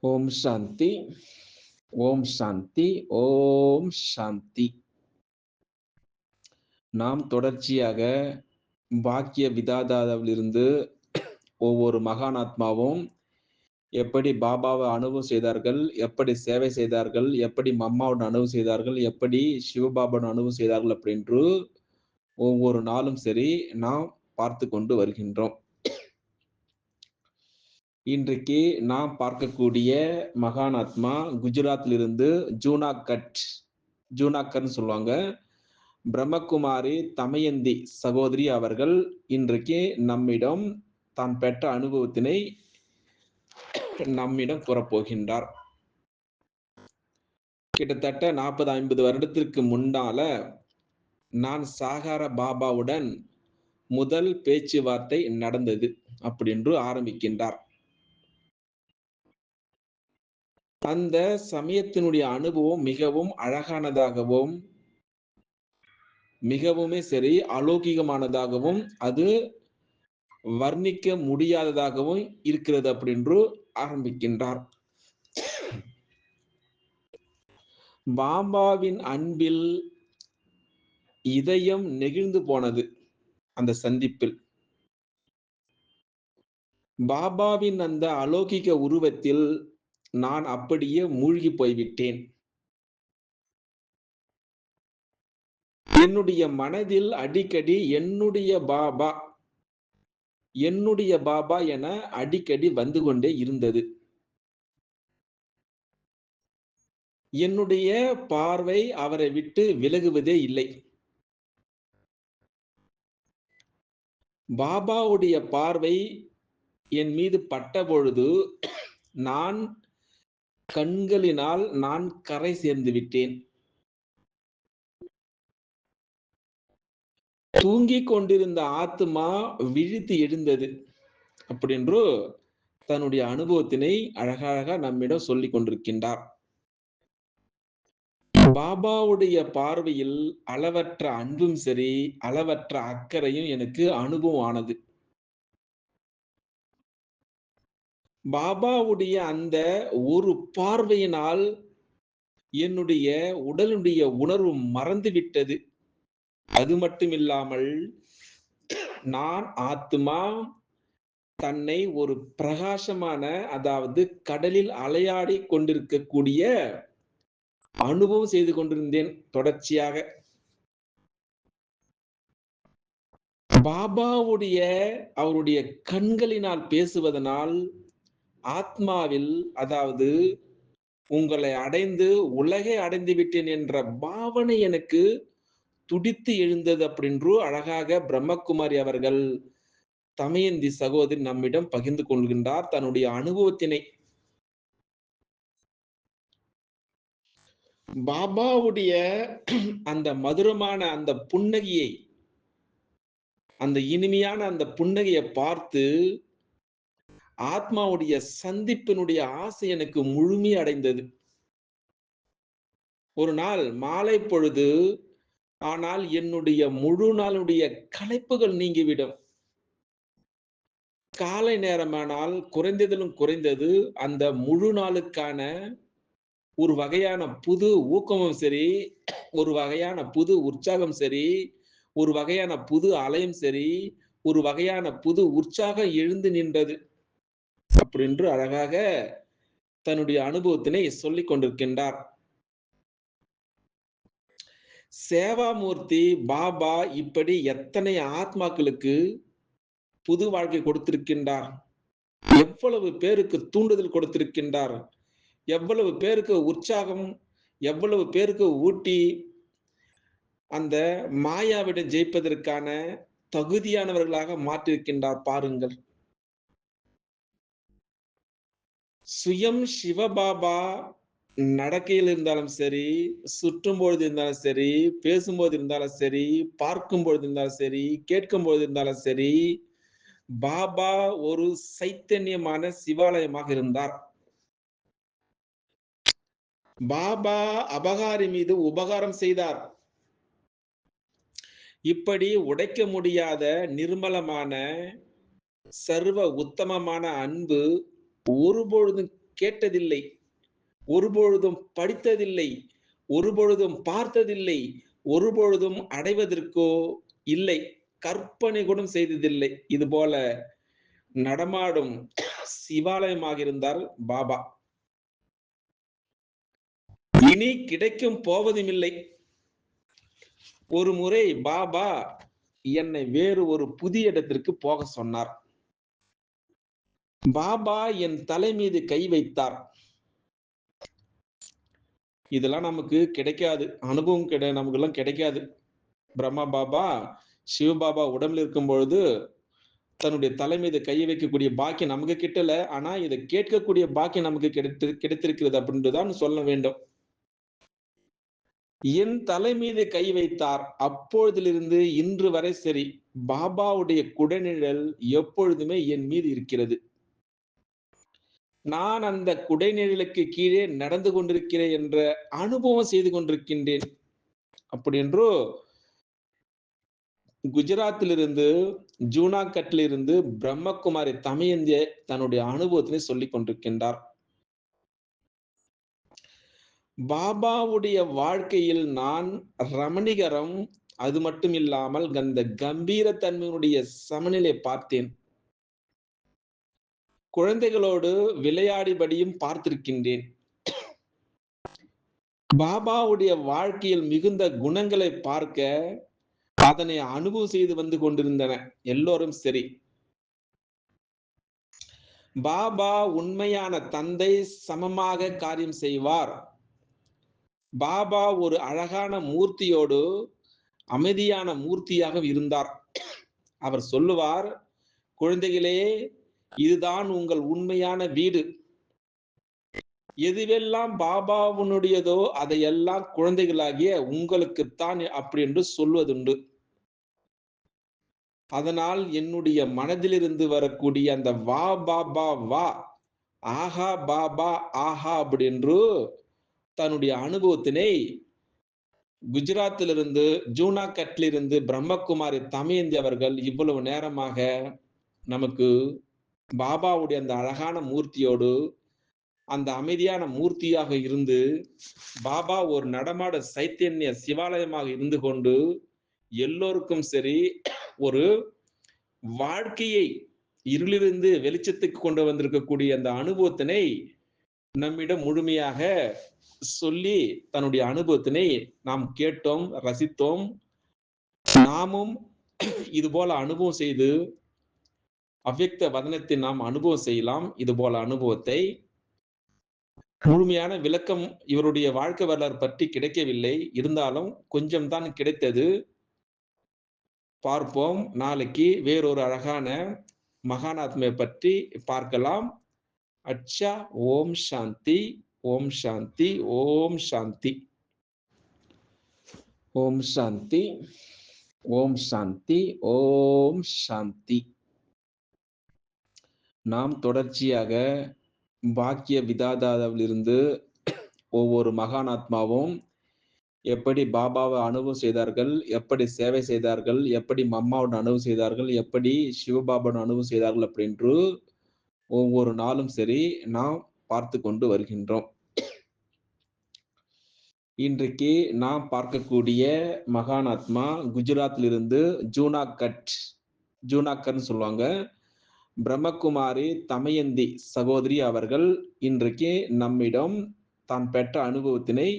ஓம் சாந்தி. ஓம் சாந்தி. ஓம் சாந்தி. நாம் தொடர்ச்சியாக பாக்கிய விதாதாவிலிருந்து ஒவ்வொரு மகானாத்மாவும் எப்படி பாபாவை அனுபவம் செய்தார்கள், எப்படி சேவை செய்தார்கள், எப்படி மம்மாவுடன் அனுபவம் செய்தார்கள், எப்படி சிவபாபாவுடன் அனுபவம் செய்தார்கள் அப்படின்று ஒவ்வொரு நாளும் சரி நாம் பார்த்து கொண்டு வருகின்றோம். இன்றைக்கு நாம் பார்க்கக்கூடிய மகானாத்மா குஜராத்திலிருந்து ஜூனாகர்ன்னு சொல்லுவாங்க. பிரம்மகுமாரி தமயந்தி சகோதரி அவர்கள் இன்றைக்கு நம்மிடம் தான் பெற்ற அனுபவத்தினை நம்மிடம் கூறப்போகின்றார். கிட்டத்தட்ட 40-50 வருடத்திற்கு முன்னால நான் சாகார பாபாவுடன் முதல் பேச்சுவார்த்தை நடந்தது அப்படின்னு ஆரம்பிக்கின்றார். அந்த சமயத்தினுடைய அனுபவம் மிகவும் அழகானதாகவும் மிகவுமே சரி அலௌகிகமானதாகவும் அது வர்ணிக்க முடியாததாகவும் இருக்கிறது அப்படின்னு ஆரம்பிக்கின்றார். பாபாவின் அன்பில் இதயம் நெகிழ்ந்து போனது. அந்த சந்திப்பில் பாபாவின் அந்த அலௌகிக உருவத்தில் நான் அப்படியே மூழ்கி போய்விட்டேன். என்னுடைய மனதில் அடிக்கடி என்னுடைய பாபா என அடிக்கடி வந்து கொண்டே இருந்தது. என்னுடைய பார்வை அவரை விட்டு விலகுவதே இல்லை. பாபாவுடைய பார்வை என் மீது பட்ட பொழுது நான் கண்களினால் நான் கரை சேர்ந்து விட்டேன். தூங்கிக் கொண்டிருந்த ஆத்மா விழித்து எழுந்தது அப்படின்று தன்னுடைய அனுபவத்தினை அழகாக நம்மிடம் சொல்லிக் கொண்டிருக்கின்றார். பாபாவுடைய பார்வையில் அளவற்ற அன்பும் சரி அளவற்ற அக்கறையும் எனக்கு அனுபவம் ஆனது. பாபாவுடைய அந்த ஒரு பார்வையினால் என்னுடைய உடலுடைய உணர்வு மறந்துவிட்டது. அது மட்டும் இல்லாமல் நான் ஆத்மா தன்னை ஒரு பிரகாசமான அதாவது கடலில் அலையாடி கொண்டிருக்கக்கூடிய அனுபவம் செய்து கொண்டிருந்தேன் தொடர்ச்சியாக. பாபாவுடைய அவருடைய கண்களினால் பேசுவதனால் ஆத்மாவில் அதாவது உங்களை அடைந்து உலகை அடைந்து விட்டேன் என்ற பாவனை எனக்கு துடித்து எழுந்தது அப்படின்று அழகாக பிரம்மகுமாரி அவர்கள் தமயந்தி சகோதரி நம்மிடம் பகிர்ந்து கொள்கின்றார் தன்னுடைய அனுபவத்தினை. பாபாவுடைய அந்த மதுரமான அந்த புன்னகையை அந்த இனிமையான அந்த புன்னகையை பார்த்து ஆத்மாவுடைய சந்திப்பினுடைய ஆசை எனக்கு முழுமை அடைந்தது. ஒரு நாள் மாலை பொழுது ஆனால் என்னுடைய முழு நாளுடைய களைப்புகள் நீங்கிவிடும். காலை நேரமானால் குறைந்ததிலும் குறைந்தது அந்த முழு நாளுக்கான ஒரு வகையான புது ஊக்கமும் சரி, ஒரு வகையான புது உற்சாகம் சரி, ஒரு வகையான புது அலையும் சரி, ஒரு வகையான புது உற்சாகம் எழுந்து நின்றது அப்படின்று அழகாக தன்னுடைய அனுபவத்தினை சொல்லிக் கொண்டிருக்கின்றார். சேவாமூர்த்தி பாபா இப்படி எத்தனை ஆத்மாக்களுக்கு புது வாழ்க்கை கொடுத்திருக்கின்றார், எவ்வளவு பேருக்கு தூண்டுதல் கொடுத்திருக்கின்றார், எவ்வளவு பேருக்கு உற்சாகம், எவ்வளவு பேருக்கு ஊட்டி அந்த மாயாவிடம் ஜெயிப்பதற்கான தகுதியானவர்களாக மாற்றிருக்கின்றார் பாருங்கள். சுயம் சிவபாபா நடக்கையில் இருந்தாலும் சரி, சுற்றும் பொழுது இருந்தாலும் சரி, பேசும்போது இருந்தாலும் சரி, பார்க்கும் பொழுது இருந்தாலும் சரி, கேட்கும் பொழுது இருந்தாலும் சரி, பாபா ஒரு சைத்தன்யமான சிவாலயமாக இருந்தார். பாபா அபகாரி மீது உபகாரம் செய்தார். இப்படி உடைக்க முடியாத நிர்மலமான சர்வ உத்தமமான அன்பு ஒருபொழுதும் கேட்டதில்லை, ஒருபொழுதும் படித்ததில்லை, ஒருபொழுதும் பார்த்ததில்லை, ஒருபொழுதும் அடைவதற்கோ இல்லை, கற்பனை கூட செய்ததில்லை. இது போல நடமாடும் சிவாலயமாக இருந்தார் பாபா. இனி கிடைக்கும் போவதும் இல்லை. ஒரு முறை பாபா என்னை வேறு ஒரு புதிய இடத்திற்கு போக சொன்னார். பாபா என் தலை மீது கை வைத்தார். இதெல்லாம் நமக்கு கிடைக்காது, அனுபவம் நமக்கு எல்லாம் கிடைக்காது. பிரம்மா பாபா சிவபாபா உடம்புல இருக்கும் பொழுது தன்னுடைய தலை மீது கை வைக்கக்கூடிய பாக்கியம் நமக்கு கிட்டல. ஆனா இதை கேட்கக்கூடிய பாக்கியம் நமக்கு கிடைத்திருக்கிறது அப்படின்ட்டுதான் சொல்ல வேண்டும். என் தலை மீது கை வைத்தார். அப்பொழுதிலிருந்து இன்று வரை சரி, பாபாவுடைய குடைநிழல் எப்பொழுதுமே என் மீது இருக்கிறது. நான் அந்த குடைநிழலுக்கு கீழே நடந்து கொண்டிருக்கிறேன் என்ற அனுபவம் செய்து கொண்டிருக்கின்றேன். அப்படி என்று குஜராத்திலிருந்து, ஜூனாகட்டிலிருந்து பிரம்மகுமாரி தமயந்தி தன்னுடைய அனுபவத்தினை சொல்லிக் கொண்டிருக்கின்றார். பாபாவுடைய வாழ்க்கையில் நான் ரமணிகரம், அது மட்டும் இல்லாமல் அந்த கம்பீர தன்மையினுடைய சமநிலை பார்த்தேன். குழந்தைகளோடு விளையாடிபடியும் பார்த்திருக்கின்றேன். பாபாவுடைய வாழ்க்கையில் மிகுந்த குணங்களை பார்க்க அதனை அனுபவம் செய்து வந்து கொண்டிருந்தன எல்லோரும் சரி. பாபா உண்மையான தந்தை, சமமாக காரியம் செய்வார். பாபா ஒரு அழகான மூர்த்தியோடு அமைதியான மூர்த்தியாக இருந்தார். அவர் சொல்லுவார், குழந்தைகளே, இதுதான் உங்கள் உண்மையான வீடு. எதுவெல்லாம் பாபாவுனுடையதோ அதையெல்லாம் குழந்தைகளாகிய உங்களுக்குத்தான் அப்படி என்று சொல்வதுண்டு. அதனால் என்னுடைய மனதிலிருந்து வரக்கூடிய அந்த வா பாபா வா, ஆஹா பாபா ஆஹா அப்படி என்று தன்னுடைய அனுபவத்தினை குஜராத்திலிருந்து, ஜூனாகட்டிலிருந்து பிரம்மகுமாரி தமயந்தி அவர்கள் இவ்வளவு நேரமாக நமக்கு பாபாவுடைய அந்த அழகான மூர்த்தியோடு அந்த அமைதியான மூர்த்தியாக இருந்து, பாபா ஒரு நடமாட சைத்தன்ய சிவாலயமாக இருந்து கொண்டு எல்லோருக்கும் சரி ஒரு வாழ்க்கையை இருளிலிருந்து வெளிச்சத்துக்கு கொண்டு வந்திருக்கக்கூடிய அந்த அனுபவத்தினை நம்மிடம் முழுமையாக சொல்லி தன்னுடைய அனுபவத்தினை நாம் கேட்டோம், ரசித்தோம். நாமும் இது போல அனுபவம் செய்து அவ்யக்த வதனத்தை நாம் அனுபவம் செய்யலாம். இது போல அனுபவத்தை முழுமையான விளக்கம் இவருடைய வாழ்க்கை வரலாறு பற்றி கிடைக்கவில்லை. இருந்தாலும் கொஞ்சம் தான் கிடைத்தது. பார்ப்போம். நாளைக்கு வேறொரு அழகான மகானாத்மையை பற்றி பார்க்கலாம். அச்சா. ஓம் சாந்தி, ஓம் சாந்தி, ஓம் சாந்தி, ஓம் சாந்தி, ஓம் சாந்தி, ஓம் சாந்தி. நாம் தொடர்ச்சியாக பாக்கிய விதாதாவிலிருந்து ஒவ்வொரு மகானாத்மாவும் எப்படி பாபாவை அனுபவம் செய்தார்கள், எப்படி சேவை செய்தார்கள், எப்படி மம்மாவுடன் அனுபவம் செய்தார்கள், எப்படி சிவபாபாவுடன் அனுபவம் செய்தார்கள் அப்படின்று ஒவ்வொரு நாளும் சரி நாம் பார்த்து கொண்டு வருகின்றோம். இன்றைக்கு நாம் பார்க்கக்கூடிய மகானாத்மா குஜராத்திலிருந்து ஜூனாகட்னு சொல்லுவாங்க, பிரம்மகுமாரி தமயந்தி சகோதரி அவர்கள் இன்றைக்கு நம்மிடம் தான் பெற்ற அனுபவத்தினை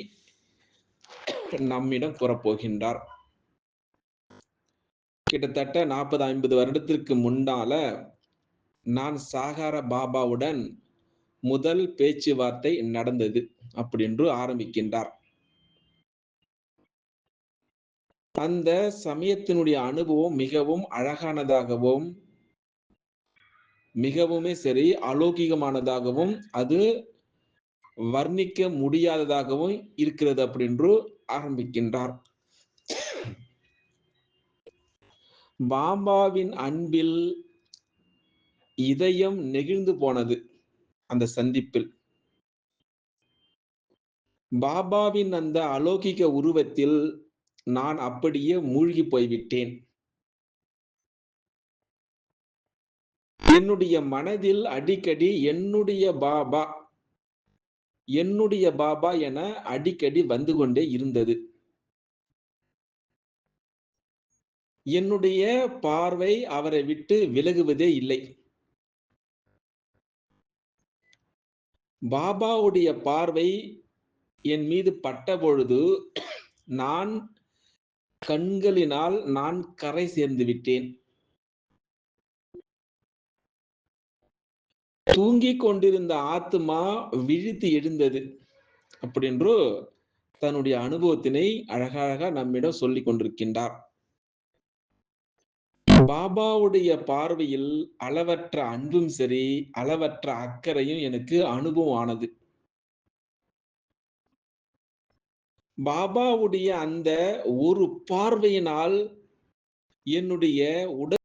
நம்மிடம் கூறப்போகின்றார். கிட்டத்தட்ட 40-50 வருடத்திற்கு முன்னால நான் சாகார பாபாவுடன் முதல் பேச்சுவார்த்தை நடந்தது அப்படி என்று ஆரம்பிக்கின்றார். அந்த சமயத்தினுடைய அனுபவம் மிகவும் அழகானதாகவும் மிகவுமே சரி அலௌகிகமானதாகவும் அது வர்ணிக்க முடியாததாகவும் இருக்கிறது அப்படி என்று ஆரம்பிக்கின்றார். பாபாவின் அன்பில் இதயம் நெகிழ்ந்து போனது. அந்த சந்திப்பில் பாபாவின் அந்த அலௌகிக உருவத்தில் நான் அப்படியே மூழ்கி போய்விட்டேன். என்னுடைய மனதில் அடிக்கடி என்னுடைய பாபா என்னுடைய பாபா என அடிக்கடி வந்து கொண்டே இருந்தது. என்னுடைய பார்வை அவரை விட்டு விலகுவதே இல்லை. பாபாவுடைய பார்வை என் மீது பட்டபொழுது, நான் நான் கரை சேர்ந்து விட்டேன். தூங்கிக் கொண்டிருந்த ஆத்துமா விழித்து எழுந்தது. அப்படின்று தன்னுடைய அனுபவத்தினை அழகழகா நம்மிடம் சொல்லிக் கொண்டிருக்கின்றார். பாபாவுடைய பார்வையில் அளவற்ற அன்பும் சரி, அளவற்ற அக்கறையும் எனக்கு அனுபவம் ஆனது. பாபாவுடைய அந்த ஒரு பார்வையினால் என்னுடைய உடல்